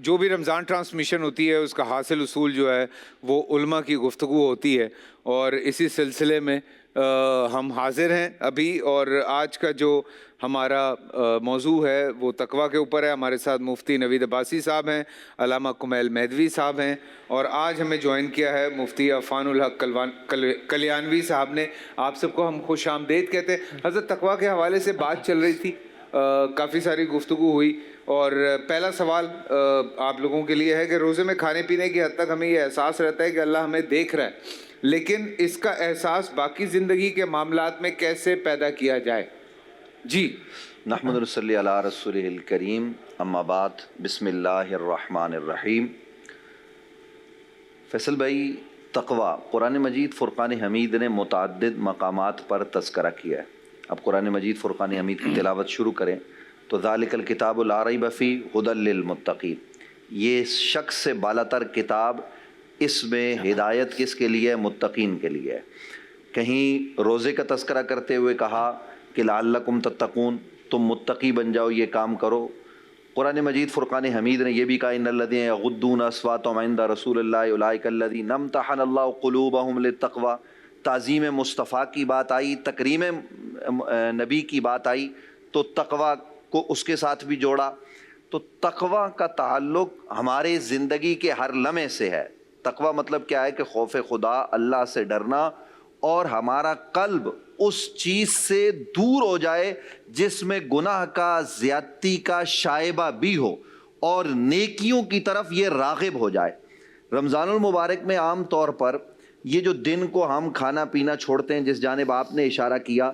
جو بھی رمضان ٹرانسمیشن ہوتی ہے اس کا حاصل اصول جو ہے وہ علماء کی گفتگو ہوتی ہے، اور اسی سلسلے میں ہم حاضر ہیں ابھی، اور آج کا جو ہمارا موضوع ہے وہ تقویٰ کے اوپر ہے۔ ہمارے ساتھ مفتی نوید عباسی صاحب ہیں، علامہ کمیل مہدوی صاحب ہیں، اور آج ہمیں جوائن کیا ہے مفتی عفان الحق کلیانوی صاحب نے۔ آپ سب کو ہم خوش آمدید کہتے ہیں۔ حضرت تقویٰ کے حوالے سے بات چل رہی تھی، کافی ساری گفتگو ہوئی، اور پہلا سوال آپ لوگوں کے لیے ہے کہ روزے میں کھانے پینے کی حد تک ہمیں یہ احساس رہتا ہے کہ اللہ ہمیں دیکھ رہا ہے، لیکن اس کا احساس باقی زندگی کے معاملات میں کیسے پیدا کیا جائے؟ جی نحمد صلی علی رسولہ الکریم، اما بعد، بسم اللہ الرحمن الرحیم۔ فیصل بھائی، تقویٰ قرآن مجید فرقان حمید نے متعدد مقامات پر تذکرہ کیا ہے۔ اب قرآن مجید فرقان حمید کی تلاوت شروع کریں تو ذالک الکتاب لا ریب فیہ ھدی للمتقین، یہ شک سے بالا تر کتاب، اس میں ہدایت کس کے لیے؟ متقین کے لیے ہے۔ کہیں روزے کا تذکرہ کرتے ہوئے کہا کہ لعلکم تتقون، تم متقی بن جاؤ، یہ کام کرو۔ قرآن مجید فرقان حمید نے یہ بھی کہا ان الذین یغضون اصواتهم عند رسول اللہ اولئک الذین امتحن اللہ قلوبهم للتقوی، تعظیم مصطفیٰ کی بات آئی، تکریم نبی کی بات آئی تو تقوی کو اس کے ساتھ بھی جوڑا۔ تو تقوی کا تعلق ہمارے زندگی کے ہر لمحے سے ہے۔ تقوی مطلب کیا ہے کہ خوف خدا، اللہ سے ڈرنا، اور ہمارا قلب اس چیز سے دور ہو جائے جس میں گناہ کا، زیادتی کا شائبہ بھی ہو، اور نیکیوں کی طرف یہ راغب ہو جائے۔ رمضان المبارک میں عام طور پر یہ جو دن کو ہم کھانا پینا چھوڑتے ہیں، جس جانب آپ نے اشارہ کیا،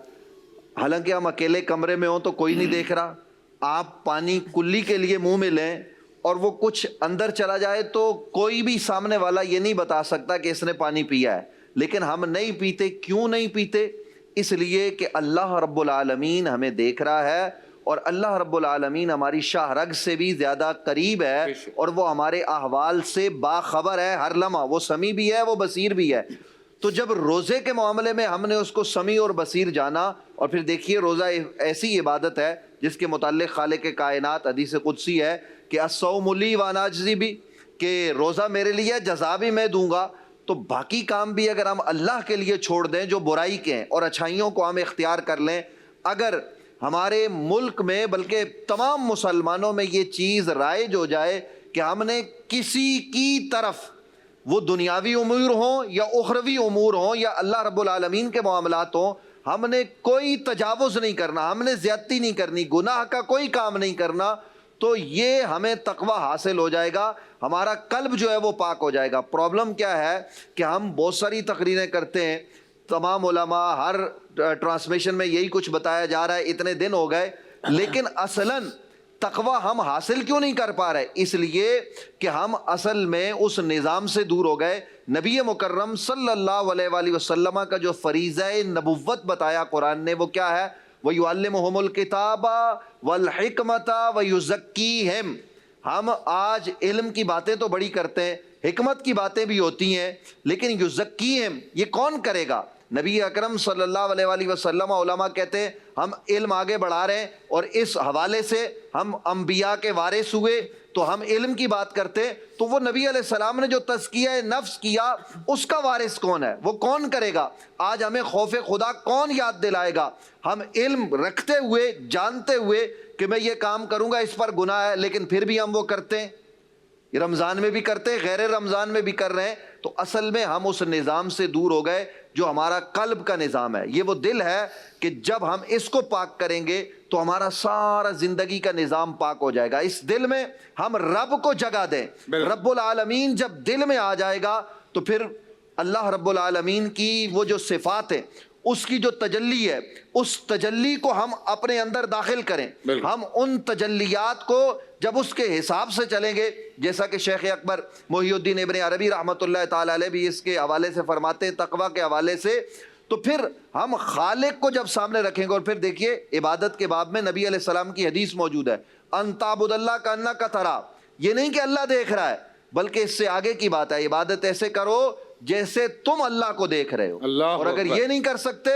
حالانکہ ہم اکیلے کمرے میں ہوں تو کوئی نہیں دیکھ رہا، آپ پانی کلی کے لیے منہ میں لیں اور وہ کچھ اندر چلا جائے تو کوئی بھی سامنے والا یہ نہیں بتا سکتا کہ اس نے پانی پیا ہے، لیکن ہم نہیں پیتے۔ کیوں نہیں پیتے؟ اس لیے کہ اللہ رب العالمین ہمیں دیکھ رہا ہے، اور اللہ رب العالمین ہماری شاہ رگ سے بھی زیادہ قریب ہے، اور وہ ہمارے احوال سے باخبر ہے ہر لمحہ، وہ سمیع بھی ہے، وہ بصیر بھی ہے۔ تو جب روزے کے معاملے میں ہم نے اس کو سمیع اور بصیر جانا، اور پھر دیکھیے روزہ ایسی عبادت ہے جس کے متعلق خالق کائنات حدیث قدسی ہے کہ الصوم لی وانا اجزی بھی، کہ روزہ میرے لیے، جزا بھی میں دوں گا۔ تو باقی کام بھی اگر ہم اللہ کے لیے چھوڑ دیں جو برائی کے ہیں، اور اچھائیوں کو ہم اختیار کر لیں، اگر ہمارے ملک میں بلکہ تمام مسلمانوں میں یہ چیز رائج ہو جائے کہ ہم نے کسی کی طرف، وہ دنیاوی امور ہوں یا اخروی امور ہوں یا اللہ رب العالمین کے معاملات ہوں، ہم نے کوئی تجاوز نہیں کرنا، ہم نے زیادتی نہیں کرنی، گناہ کا کوئی کام نہیں کرنا، تو یہ ہمیں تقویٰ حاصل ہو جائے گا، ہمارا قلب جو ہے وہ پاک ہو جائے گا۔ پرابلم کیا ہے کہ ہم بہت ساری تقریریں کرتے ہیں، تمام علماء ہر ٹرانسمیشن میں یہی کچھ بتایا جا رہا ہے، اتنے دن ہو گئے، لیکن اصلاً تقویٰ ہم حاصل کیوں نہیں کر پا رہے؟ اس لیے کہ ہم اصل میں اس نظام سے دور ہو گئے۔ نبی مکرم صلی اللہ علیہ وآلہ وسلم کا جو فریضہ نبوت بتایا قرآن نے، وہ کیا ہے؟ وَيُعَلِّمُهُمُ الْكِتَابَ وَالْحِكْمَةَ وَيُزَكِّيهِمْ۔ ہم آج علم کی باتیں تو بڑی کرتے ہیں، حکمت کی باتیں بھی ہوتی ہیں، لیکن یزکیہم یہ کون کرے گا؟ نبی اکرم صلی اللہ علیہ وآلہ وسلم، علماء کہتے ہیں ہم علم آگے بڑھا رہے ہیں، اور اس حوالے سے ہم انبیاء کے وارث ہوئے تو ہم علم کی بات کرتے ہیں، تو وہ نبی علیہ السلام نے جو تزکیہ نفس کیا اس کا وارث کون ہے؟ وہ کون کرے گا؟ آج ہمیں خوف خدا کون یاد دلائے گا؟ ہم علم رکھتے ہوئے، جانتے ہوئے کہ میں یہ کام کروں گا، اس پر گناہ ہے، لیکن پھر بھی ہم وہ کرتے ہیں، رمضان میں بھی کرتے ہیں، غیر رمضان میں بھی کر رہے ہیں۔ تو اصل میں ہم اس نظام سے دور ہو گئے جو ہمارا قلب کا نظام ہے۔ یہ وہ دل ہے کہ جب ہم اس کو پاک کریں گے تو ہمارا سارا زندگی کا نظام پاک ہو جائے گا۔ اس دل میں ہم رب کو جگہ دیں، رب العالمین جب دل میں آ جائے گا تو پھر اللہ رب العالمین کی وہ جو صفات ہیں، اس کی جو تجلی ہے، اس تجلی کو ہم اپنے اندر داخل کریں۔ ہم ان تجلیات کو جب اس کے حساب سے چلیں گے، جیسا کہ شیخ اکبر محی الدین ابن عربی رحمۃ اللہ تعالی علیہ بھی اس کے حوالے سے فرماتے ہیں، تقویٰ کے حوالے سے، تو پھر ہم خالق کو جب سامنے رکھیں گے، اور پھر دیکھیے عبادت کے باب میں نبی علیہ السلام کی حدیث موجود ہے، ان تعبد اللہ کانک ترا، یہ نہیں کہ اللہ دیکھ رہا ہے، بلکہ اس سے آگے کی بات ہے، عبادت ایسے کرو جیسے تم اللہ کو دیکھ رہے ہو، اور اگر یہ نہیں کر سکتے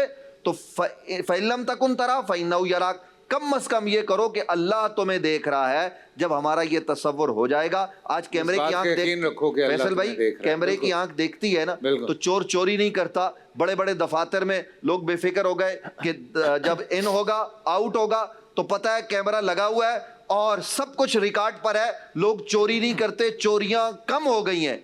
تو فَإِن لَمْ تَكُنْ تَرَاهُ فَإِنَّهُ يَرَاكَ، کم از کم یہ کرو کہ اللہ تمہیں دیکھ رہا ہے. جب ہمارا یہ تصور ہو جائے گا, آج کیمرے کی آنکھ فیصل بھائی کیمرے کی آنکھ دیکھتی ہے نا, تو چور چوری نہیں کرتا. بڑے بڑے دفاتر میں لوگ بے فکر ہو گئے کہ جب ان ہوگا آؤٹ ہوگا تو پتہ ہے کیمرہ لگا ہوا ہے اور سب کچھ ریکارڈ پر ہے, لوگ چوری نہیں کرتے, چوریاں کم ہو گئی ہیں.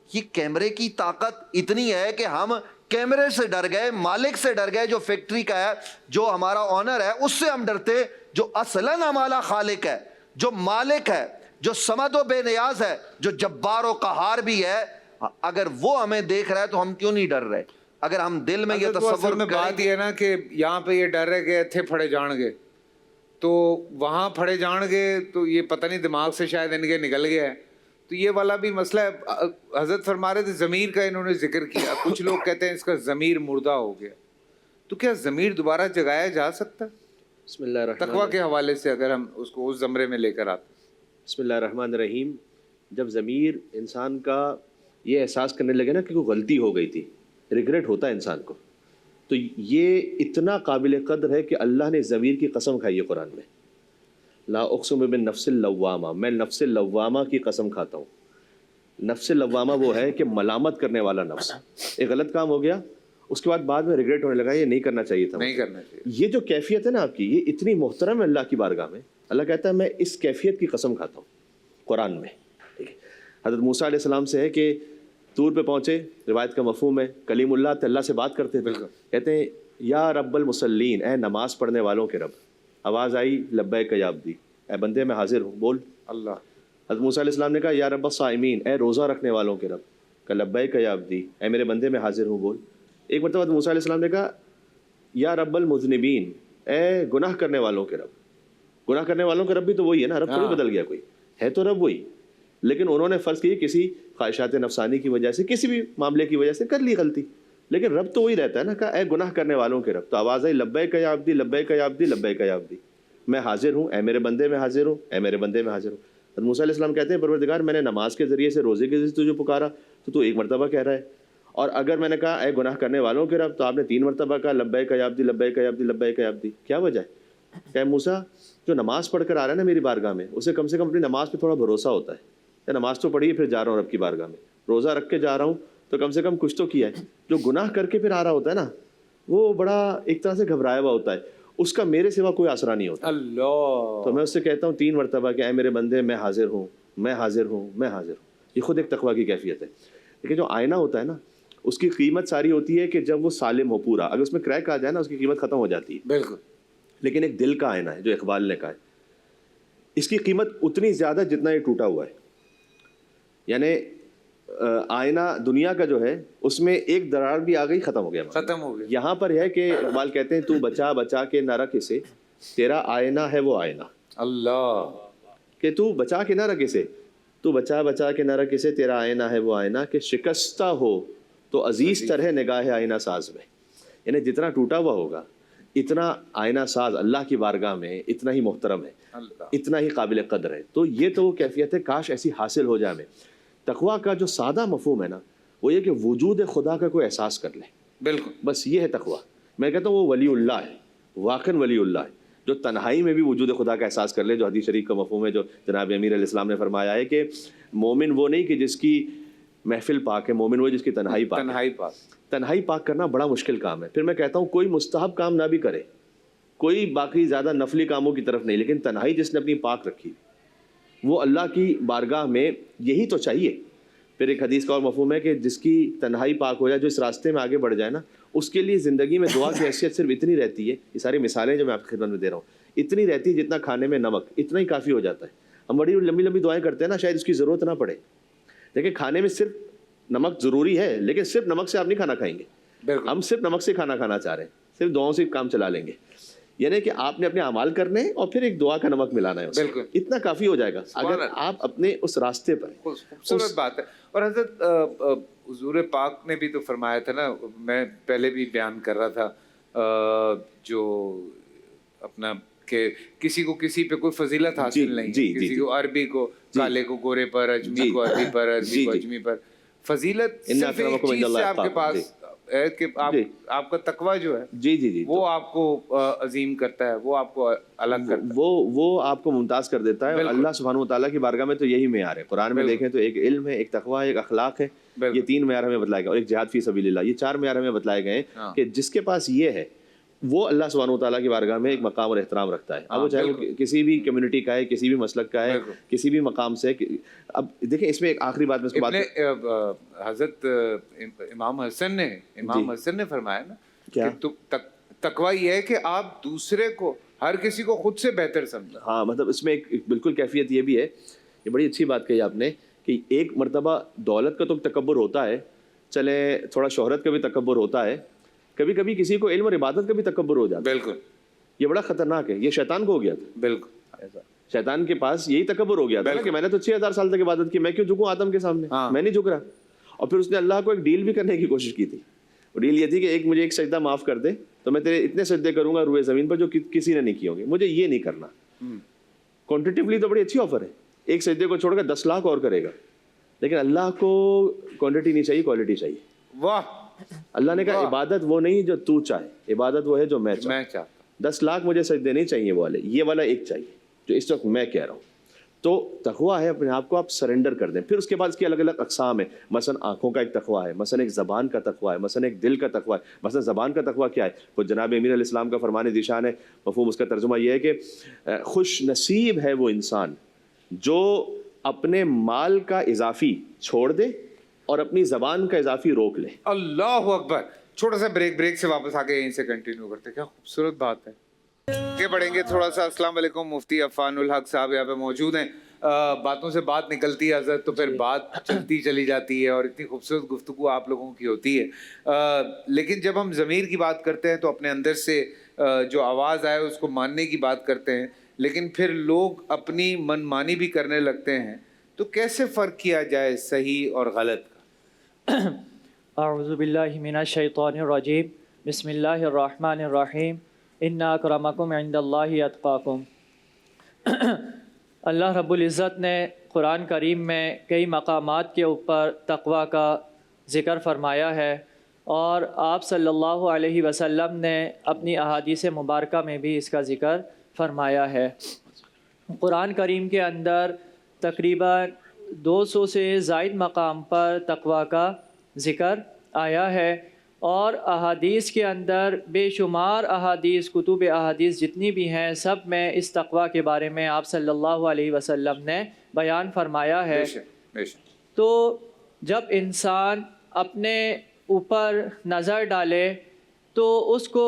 یہ کیمرے کی طاقت اتنی ہے کہ ہم کیمرے سے ڈر گئے, مالک سے ڈر گئے جو فیکٹری کا ہے, جو ہمارا آنر ہے اس سے ہم ڈرتے, جو اصلاً ہمارا خالق ہے, جو مالک ہے, جو صمد و بے نیاز ہے, جو جبار و قہار بھی ہے. اگر وہ ہمیں دیکھ رہا ہے تو ہم کیوں نہیں ڈر رہے؟ اگر ہم دل میں یہ تصور میں بات یہ ہے نا کہ یہاں پہ یہ ڈر ہے کہ اتھے پھڑے جان گے, تو وہاں پھڑے جان گے تو یہ پتہ نہیں دماغ سے شاید ان کے نکل گیا ہے. تو یہ والا بھی مسئلہ ہے. حضرت فرما رہے تھے ضمیر کا انہوں نے ذکر کیا. کچھ لوگ کہتے ہیں اس کا ضمیر مردہ ہو گیا, تو کیا ضمیر دوبارہ جگایا جا سکتا ہے؟ بسم اللہ الرحمن تقویٰ کے حوالے سے اگر ہم اس کو اس زمرے میں لے کر آتے. بسم اللہ الرحمن الرحیم. جب ضمیر انسان کا یہ احساس کرنے لگے نا کہ کوئی غلطی ہو گئی تھی, ریگریٹ ہوتا ہے انسان کو, تو یہ اتنا قابل قدر ہے کہ اللہ نے ضمیر کی قسم کھائی ہے قرآن میں. لا اقسم بالنفس اللوامہ, میں نفس لوامہ کی قسم کھاتا ہوں. نفس لوامہ وہ ہے کہ ملامت کرنے والا نفس. ایک غلط کام ہو گیا, اس کے بعد میں ریگریٹ ہونے لگا, یہ نہیں کرنا چاہیے تھا, نہیں کرنا چاہیے. یہ جو کیفیت ہے نا آپ کی, یہ اتنی محترم ہے اللہ کی بارگاہ میں. اللہ کہتا ہے میں اس کیفیت کی قسم کھاتا ہوں قرآن میں. ٹھیک ہے, حضرت موسیٰ علیہ السلام سے ہے کہ طور پہ پہنچے, روایت کا مفہوم ہے کلیم اللہ تھے, اللہ سے بات کرتے تھے. کہتے ہیں یا رب المصلین, اے نماز پڑھنے والوں کے رب. آواز آئی لبیک یا عبدی, اے بندے میں حاضر ہوں, بول اللہ. حضرت موسیٰ علیہ السلام نے کہا یا رب الصائمین, اے روزہ رکھنے والوں کے رب. کہا لبیک یا عبدی, اے میرے بندے میں حاضر ہوں, بول. ایک مرتبہ حضرت موسیٰ علیہ السلام نے کہا یا رب المذنبین, اے گناہ کرنے والوں کے رب. گناہ کرنے والوں کا رب بھی تو وہی ہے نا, رب تھوڑی بدل گیا کوئی, ہے تو رب وہی. لیکن انہوں نے فرض کی کسی خواہشات نفسانی کی وجہ سے, کسی بھی معاملے کی وجہ سے کر لی غلطی, لیکن رب تو وہی رہتا ہے نا. کہا اے گناہ کرنے والوں کے رب. تو آواز آئی لبیک یا عبدی, لبیک یا عبدی, لبیک یا عبدی, میں حاضر ہوں, اے میرے بندے میں حاضر ہوں, اے میرے بندے میں حاضر ہوں. حضرت موسیٰ علیہ السلام کہتے ہیں پروردگار میں نے نماز کے ذریعے سے, روزے کے ذریعے سے تجھے پکارا تو تو ایک مرتبہ کہہ رہا ہے, اور اگر میں نے کہا اے گناہ کرنے والوں کے رب, تو آپ نے 3 مرتبہ کہا لبیک یا عبدی, لبیک یا عبدی, لبیک یا عبدی. کیا وجہ ہے؟ کہ موسیٰ جو نماز پڑھ کر آ رہا ہے نا میری بارگاہ میں, اسے کم سے کم اپنی نماز پہ تھوڑا بھروسہ ہوتا ہے. نماز تو پڑھی ہے, پھر جا رہا ہوں رب کی بارگاہ میں, روزہ رکھ کے جا رہا ہوں, تو کم سے کم کچھ تو کیا ہے. جو گناہ کر کے پھر آ رہا ہوتا ہے نا, وہ بڑا ایک طرح سے گھبرایا ہوا ہوتا ہے, اس کا میرے سوا کوئی آسرا نہیں ہوتا. اللہ. تو میں اس سے کہتا ہوں 3 مرتبہ کہ اے میرے بندے میں حاضر ہوں, میں حاضر ہوں, میں حاضر ہوں. یہ خود ایک تقویٰ کی کیفیت ہے. لیکن جو آئینہ ہوتا ہے نا, اس کی قیمت ساری ہوتی ہے کہ جب وہ سالم ہو پورا, اگر اس میں کریک آ جائے نا, اس کی قیمت ختم ہو جاتی ہے. بالکل. لیکن ایک دل کا آئینہ ہے جو اقبال نے کہا ہے, اس کی قیمت اتنی زیادہ جتنا یہ ٹوٹا ہوا ہے. یعنی آئینہ دنیا کا جو ہے اس میں ایک درار بھی آ گئی, ختم ہو گیا, ختم ہو گیا. یہاں پر ہے کہ اقبال کہتے ہیں تو بچا بچا کے نہ رکھ اسے, تیرا آئینہ ہے وہ آئینہ. اللہ. کہ تو بچا کے نہ رکھ اسے, تو بچا بچا کے نہ رکھ اسے, تیرا آئینہ ہے وہ آئینہ, کہ شکستہ ہو تو عزیز تر ہے نگاہ آئینہ ساز میں. یعنی جتنا ٹوٹا ہوا ہوگا اتنا آئینہ ساز اللہ کی بارگاہ میں اتنا ہی محترم ہے, اتنا ہی قابل قدر ہے. تو یہ تو وہ کیفیت ہے, کاش ایسی حاصل ہو جائے ہمیں. تقویٰ کا جو سادہ مفہوم ہے نا, وہ یہ کہ وجود خدا کا کوئی احساس کر لے. بالکل. بس یہ ہے تقویٰ. میں کہتا ہوں وہ ولی اللہ ہے, واقعاً ولی اللہ ہے, جو تنہائی میں بھی وجود خدا کا احساس کر لے. جو حدیث شریف کا مفہوم ہے جو جناب امیر علیہ السلام نے فرمایا ہے کہ مومن وہ نہیں کہ جس کی محفل پاک ہے, مومن وہ جس کی تنہائی پاک. تنہائی پاک. تنہائی پاک کرنا بڑا مشکل کام ہے. پھر میں کہتا ہوں کوئی مستحب کام نہ بھی کرے, کوئی باقی زیادہ نفلی کاموں کی طرف نہیں, لیکن تنہائی جس نے اپنی پاک رکھی وہ اللہ کی بارگاہ میں یہی تو چاہیے. پھر ایک حدیث کا اور مفہوم ہے کہ جس کی تنہائی پاک ہو جائے, جو اس راستے میں آگے بڑھ جائے نا, اس کے لیے زندگی میں دعا کی حیثیت صرف اتنی رہتی ہے. یہ ساری مثالیں جو میں آپ کی خدمت میں دے رہا ہوں اتنی رہتی ہے جتنا کھانے میں نمک, اتنا ہی کافی ہو جاتا ہے. ہم بڑی لمبی لمبی دعائیں کرتے ہیں نا, شاید اس کی ضرورت نہ پڑے. دیکھیں کھانے میں صرف نمک ضروری ہے, لیکن صرف نمک سے آپ نہیں کھانا کھائیں گے. ہم صرف نمک سے کھانا کھانا چاہ رہے ہیں, صرف دعاؤں سے کام چلا لیں گے. یعنی کہ آپ نے اپنے اعمال کرنے اور پھر ایک دعا کا نمک ملانا ہے, بالکل اتنا کافی ہو جائے گا اگر آپ اپنے اس راستے پر. خوبصورت بات ہے. اور حضرت حضور پاک نے بھی تو فرمایا تھا نا, میں پہلے بھی بیان کر رہا تھا, جو اپنا کہ کسی کو کسی پہ کوئی فضیلت حاصل نہیں, کسی کو عربی کو کالے کو گورے پر, اجمی کو عربی پر, عربی کو اجمی پر. فضیلت صرف ایک چیز سے آپ کے پاس ہے کہ جی۔ آپ کا تقوی جو ہے جی جی جی، وہ آپ کو عظیم کرتا ہے، وہ آپ کو الگ کرتا ہے، وہ آپ کو ممتاز کر دیتا ہے. اور اللہ سبحانہ وتعالیٰ کی بارگاہ میں تو یہی معیار ہے. قرآن میں دیکھیں تو ایک علم ہے، ایک تقویٰ ہے، ایک اخلاق ہے. یہ 3 معیار ہمیں بتلائے گئے، اور ایک جہاد فی سبیل اللہ. یہ 4 معیار ہمیں بتلائے گئے ہیں کہ جس کے پاس یہ ہے وہ اللہ سبحانہ وتعالیٰ کی بارگاہ میں ایک مقام اور احترام رکھتا ہے. اب وہ چاہے وہ کسی بھی کمیونٹی کا ہے، کسی بھی مسلک کا ہے، کسی بھی مقام سے. اب دیکھیں اس میں ایک آخری بات میں اس کو حضرت امام حسن نے فرمایا نا کیا کہ تقویٰ یہ ہے کہ آپ دوسرے کو، ہر کسی کو خود سے بہتر سمجھیں. ہاں مطلب اس میں ایک بالکل کیفیت یہ بھی ہے. یہ بڑی اچھی بات کہی آپ نے کہ ایک مرتبہ دولت کا تو تکبر ہوتا ہے، چلے تھوڑا شہرت کا بھی تکبر ہوتا ہے، کبھی کبھی کسی کو علم اور عبادت کا بھی تکبر ہو جاتا ہے. بالکل، یہ بڑا خطرناک ہے. یہ شیطان کو ہو گیا تھا. بالکل، شیطان کے پاس یہی تکبر ہو گیا تھا کہ میں نے تو 6000 سال تک عبادت کی، میں کیوں جھکوں آدم کے سامنے؟ میں نہیں جھک رہا. اور پھر اس نے اللہ کو ایک ڈیل بھی کرنے کی کوشش کی تھی. ڈیل یہ تھی کہ مجھے ایک سجدہ معاف کر دے تو میں تیرے اتنے سجدے کروں گا روئے زمین پر جو کسی نے نہیں کیے ہوں گے. مجھے یہ نہیں کرنا. کوانٹیٹیولی تو بڑی اچھی آفر ہے، ایک سجدے کو چھوڑ کر 10 لاکھ اور کرے گا. لیکن اللہ کو کوانٹٹی نہیں چاہیے، کوالٹی چاہیے. واہ! اللہ نے کہا عبادت وہ نہیں جو تو چاہے، عبادت وہ ہے جو میں چاہتا ہوں. 10 لاکھ مجھے سجدے نہیں چاہیے وہ والے، یہ والا ایک چاہیے جو اس وقت میں کہہ رہا ہوں. تو تقویٰ ہے اپنے آپ کو آپ سرنڈر کر دیں. پھر اس کے بعد اس کی الگ الگ اقسام ہیں. مثلا آنکھوں کا ایک تقویٰ ہے، مثلا ایک زبان کا تقویٰ ہے، مثلا ایک دل کا تقویٰ ہے. مثلا زبان کا تقویٰ کیا ہے؟ تو جناب امیر علیہ السلام کا فرمان ذیشان ہے. مفہوم اس کا ترجمہ یہ ہے کہ خوش نصیب ہے وہ انسان جو اپنے مال کا اضافی چھوڑ دے اور اپنی زبان کا اضافی روک لے. اللہ اکبر. چھوٹا سا بریک سے واپس آ کے یہیں سے کنٹینیو کرتے. کیا خوبصورت بات ہے. آگے بڑھیں گے تھوڑا سا. السلام علیکم. مفتی عفان الحق صاحب یہاں پہ موجود ہیں. باتوں سے بات نکلتی ہے حضرت، تو پھر بات چلتی چلی جاتی ہے اور اتنی خوبصورت گفتگو آپ لوگوں کی ہوتی ہے. لیکن جب ہم ضمیر کی بات کرتے ہیں تو اپنے اندر سے جو آواز آئے اس کو ماننے کی بات کرتے ہیں، لیکن پھر لوگ اپنی من مانی بھی کرنے لگتے ہیں. تو کیسے فرق کیا جائے صحیح اور غلط کا؟ اعوذ باللہ من الشیطان الرجیم. بسم اللہ الرحمن الرحیم. ان اکرمکم عند اللہ اتقاکم. اللہ رب العزت نے قرآن کریم میں کئی مقامات کے اوپر تقویٰ کا ذکر فرمایا ہے، اور آپ صلی اللہ علیہ وسلم نے اپنی احادیث مبارکہ میں بھی اس کا ذکر فرمایا ہے. قرآن کریم کے اندر تقریباً 200 سے زائد مقام پر تقویٰ کا ذکر آیا ہے، اور احادیث کے اندر بے شمار احادیث، کتب احادیث جتنی بھی ہیں، سب میں اس تقویٰ کے بارے میں آپ صلی اللہ علیہ وسلم نے بیان فرمایا ہے. تو جب انسان اپنے اوپر نظر ڈالے تو اس کو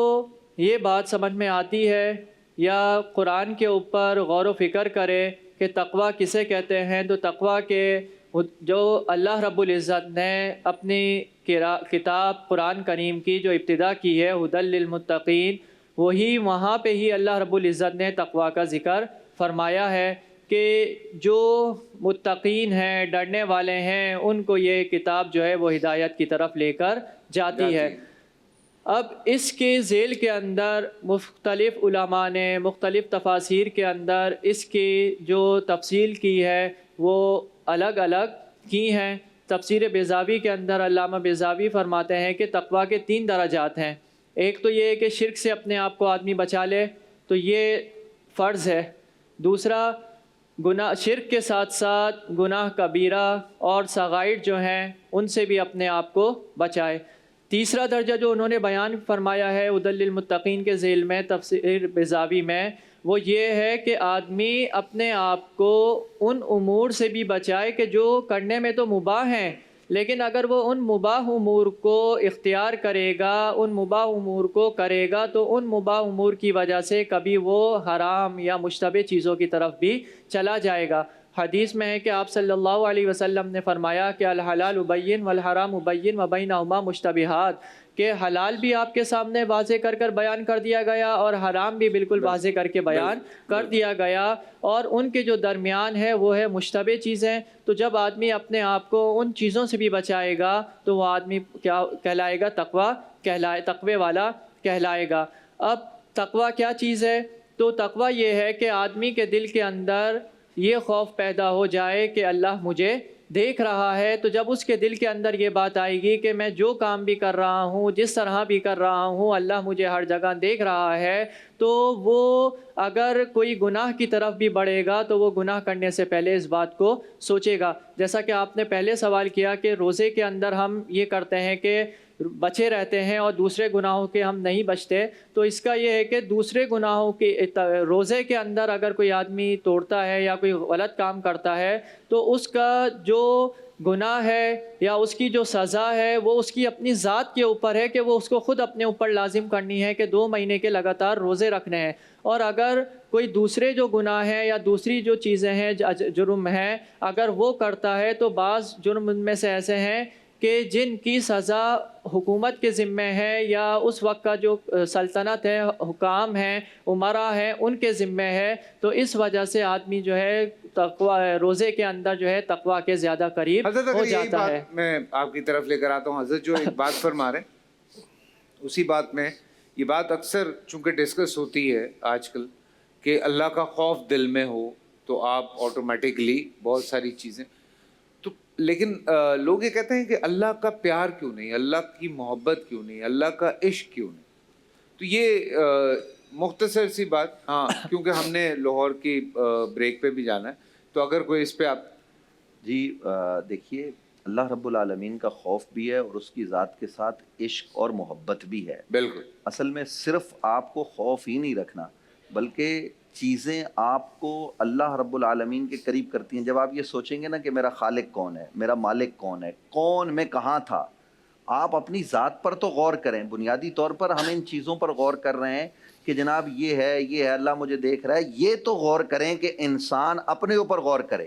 یہ بات سمجھ میں آتی ہے، یا قرآن کے اوپر غور و فکر کرے کہ تقویٰ کسے کہتے ہیں. تو تقویٰ کے جو اللہ رب العزت نے اپنی کتاب قرآن کریم کی جو ابتدا کی ہے ھدی للمتقین، وہی وہاں پہ ہی اللہ رب العزت نے تقویٰ کا ذکر فرمایا ہے کہ جو متقین ہیں، ڈرنے والے ہیں، ان کو یہ کتاب جو ہے وہ ہدایت کی طرف لے کر جاتی ہے. اب اس کے ذیل کے اندر مختلف علماء نے مختلف تفاسیر کے اندر اس کی جو تفصیل کی ہے وہ الگ الگ کی ہیں. تفسیر بیضاوی کے اندر علامہ بیضاوی فرماتے ہیں کہ تقویٰ کے 3 درجات ہیں. ایک تو یہ ہے کہ شرک سے اپنے آپ کو آدمی بچا لے، تو یہ فرض ہے. دوسرا گناہ، شرک کے ساتھ ساتھ گناہ کبیرہ اور صغائر جو ہیں ان سے بھی اپنے آپ کو بچائے. تیسرا درجہ جو انہوں نے بیان فرمایا ہے ھدی للمتقین کے ذیل میں تفسیر بیضاوی میں، وہ یہ ہے کہ آدمی اپنے آپ کو ان امور سے بھی بچائے کہ جو کرنے میں تو مباح ہیں، لیکن اگر وہ ان مباح امور کو اختیار کرے گا، ان مباح امور کو کرے گا، تو ان مباح امور کی وجہ سے کبھی وہ حرام یا مشتبہ چیزوں کی طرف بھی چلا جائے گا. حدیث میں ہے کہ آپ صلی اللہ علیہ وسلم نے فرمایا کہ الحلال بین والحرام بین وبینہما مشتبہات، کہ حلال بھی آپ کے سامنے واضح کر کر بیان کر دیا گیا اور حرام بھی بالکل واضح کر کے بیان کر دیا گیا، اور ان کے جو درمیان ہے وہ ہے مشتبہ چیزیں. تو جب آدمی اپنے آپ کو ان چیزوں سے بھی بچائے گا تو وہ آدمی کیا کہلائے گا؟ تقوی والا کہلائے گا. اب تقوی کیا چیز ہے؟ تو تقوی یہ ہے کہ آدمی کے دل کے اندر یہ خوف پیدا ہو جائے کہ اللہ مجھے دیکھ رہا ہے تو جب اس کے دل کے اندر یہ بات آئے گی کہ میں جو کام بھی کر رہا ہوں، جس طرح بھی کر رہا ہوں، اللہ مجھے ہر جگہ دیکھ رہا ہے، تو وہ اگر کوئی گناہ کی طرف بھی بڑھے گا تو وہ گناہ کرنے سے پہلے اس بات کو سوچے گا۔ جیسا کہ آپ نے پہلے سوال کیا کہ روزے کے اندر ہم یہ کرتے ہیں کہ بچے رہتے ہیں اور دوسرے گناہوں کے ہم نہیں بچتے، تو اس کا یہ ہے کہ دوسرے گناہوں کے روزے کے اندر اگر کوئی آدمی توڑتا ہے یا کوئی غلط کام کرتا ہے تو اس کا جو گناہ ہے یا اس کی جو سزا ہے وہ اس کی اپنی ذات کے اوپر ہے کہ وہ اس کو خود اپنے اوپر لازم کرنی ہے کہ 2 مہینے کے لگاتار روزے رکھنے ہیں۔ اور اگر کوئی دوسرے جو گناہ ہیں یا دوسری جو چیزیں ہیں جرم ہیں اگر وہ کرتا ہے تو بعض جرم ان میں سے ایسے ہیں کہ جن کی سزا حکومت کے ذمہ ہے یا اس وقت کا جو سلطنت ہے، حکام ہیں، امراء ہیں، ان کے ذمہ ہے، تو اس وجہ سے آدمی جو ہے تقوی روزے کے اندر جو ہے تقوی کے زیادہ قریب حضرت ہو اگر یہی جاتا ہے۔ بات میں آپ کی طرف لے کر آتا ہوں، حضرت جو ایک بات فرما رہے ہیں اسی بات میں یہ بات اکثر چونکہ ڈسکس ہوتی ہے آج کل کہ اللہ کا خوف دل میں ہو تو آپ آٹومیٹکلی بہت ساری چیزیں تو، لیکن لوگ یہ کہتے ہیں کہ اللہ کا پیار کیوں نہیں، اللہ کی محبت کیوں نہیں، اللہ کا عشق کیوں نہیں؟ تو یہ مختصر سی بات، ہاں کیونکہ ہم نے لاہور کی بریک پہ بھی جانا ہے، تو اگر کوئی اس پہ آپ جی دیکھیے، اللہ رب العالمین کا خوف بھی ہے اور اس کی ذات کے ساتھ عشق اور محبت بھی ہے۔ بالکل اصل میں صرف آپ کو خوف ہی نہیں رکھنا بلکہ چیزیں آپ کو اللہ رب العالمین کے قریب کرتی ہیں۔ جب آپ یہ سوچیں گے نا کہ میرا خالق کون ہے، میرا مالک کون ہے، کون میں کہاں تھا، آپ اپنی ذات پر تو غور کریں۔ بنیادی طور پر ہم ان چیزوں پر غور کر رہے ہیں کہ جناب یہ ہے اللہ مجھے دیکھ رہا ہے، یہ تو غور کریں کہ انسان اپنے اوپر غور کرے۔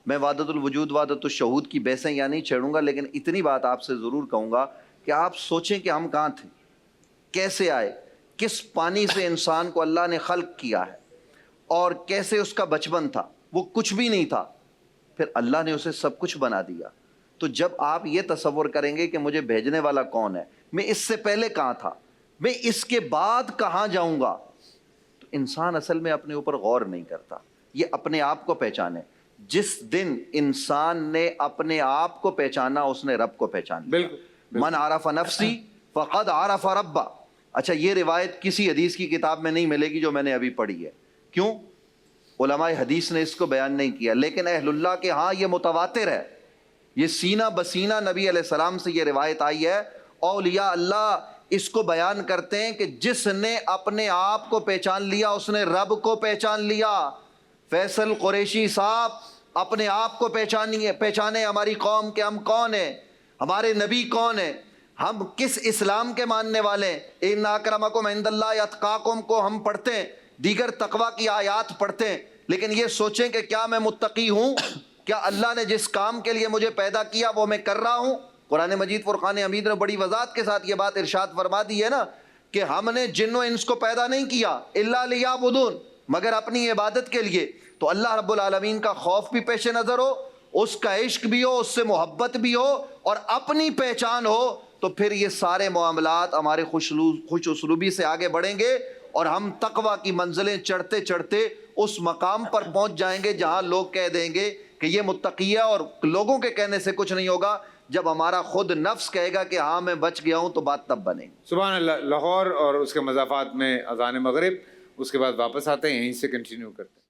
میں وحدت الوجود وحدت الشہود کی بحثیں یا نہیں چھیڑوں گا، لیکن اتنی بات آپ سے ضرور کہوں گا کہ آپ سوچیں کہ ہم کہاں تھے، کیسے آئے، کس پانی سے انسان کو اللہ نے خلق کیا ہے اور کیسے اس کا بچپن تھا، وہ کچھ بھی نہیں تھا، پھر اللہ نے اسے سب کچھ بنا دیا۔ تو جب آپ یہ تصور کریں گے کہ مجھے بھیجنے والا کون ہے، میں اس سے پہلے کہاں تھا، میں اس کے بعد کہاں جاؤں گا، تو انسان اصل میں اپنے اوپر غور نہیں کرتا۔ یہ اپنے آپ کو پہچانے۔ جس دن انسان نے اپنے آپ کو پہچانا اس نے رب کو پہچانا۔ بالکل من عرف نفسی فقد عرف ربہ۔ اچھا، یہ روایت کسی حدیث کی کتاب میں نہیں ملے گی جو میں نے ابھی پڑھی ہے۔ کیوں؟ علماء حدیث نے اس کو بیان نہیں کیا، لیکن اہل اللہ کے ہاں یہ متواتر ہے، یہ سینہ بسینہ نبی علیہ السلام سے یہ روایت آئی ہے۔ اولیاء اللہ اس کو بیان کرتے ہیں کہ جس نے اپنے آپ کو پہچان لیا اس نے رب کو پہچان لیا۔ فیصل قریشی صاحب اپنے آپ کو پہچانے ہماری قوم کے ہم کون ہیں، ہمارے نبی کون ہیں، ہم کس اسلام کے ماننے والے ہیں۔ ان اکرمکم عند اللہ اتقاکم کو ہم پڑھتے ہیں، دیگر تقوی کی آیات پڑھتے ہیں، لیکن یہ سوچیں کہ کیا میں متقی ہوں، کیا اللہ نے جس کام کے لیے مجھے پیدا کیا وہ میں کر رہا ہوں۔ قرآن مجید فرقان حمید نے بڑی وضاحت کے ساتھ یہ بات ارشاد فرما دی ہے نا کہ ہم نے جن و انس کو پیدا نہیں کیا الا لیعبدون، مگر اپنی عبادت کے لیے۔ تو اللہ رب العالمین کا خوف بھی پیش نظر ہو، اس کا عشق بھی ہو، اس سے محبت بھی ہو اور اپنی پہچان ہو، تو پھر یہ سارے معاملات ہمارے خوش اسلوبی سے آگے بڑھیں گے اور ہم تقوی کی منزلیں چڑھتے چڑھتے اس مقام پر پہنچ جائیں گے جہاں لوگ کہہ دیں گے کہ یہ متقی ہے، اور لوگوں کے کہنے سے کچھ نہیں ہوگا۔ جب ہمارا خود نفس کہے گا کہ ہاں میں بچ گیا ہوں تو بات تب بنے گی۔ سبحان اللہ۔ لاہور اور اس کے مضافات میں اذان مغرب، اس کے بعد واپس آتے ہیں، یہیں سے کنٹینیو کرتے ہیں۔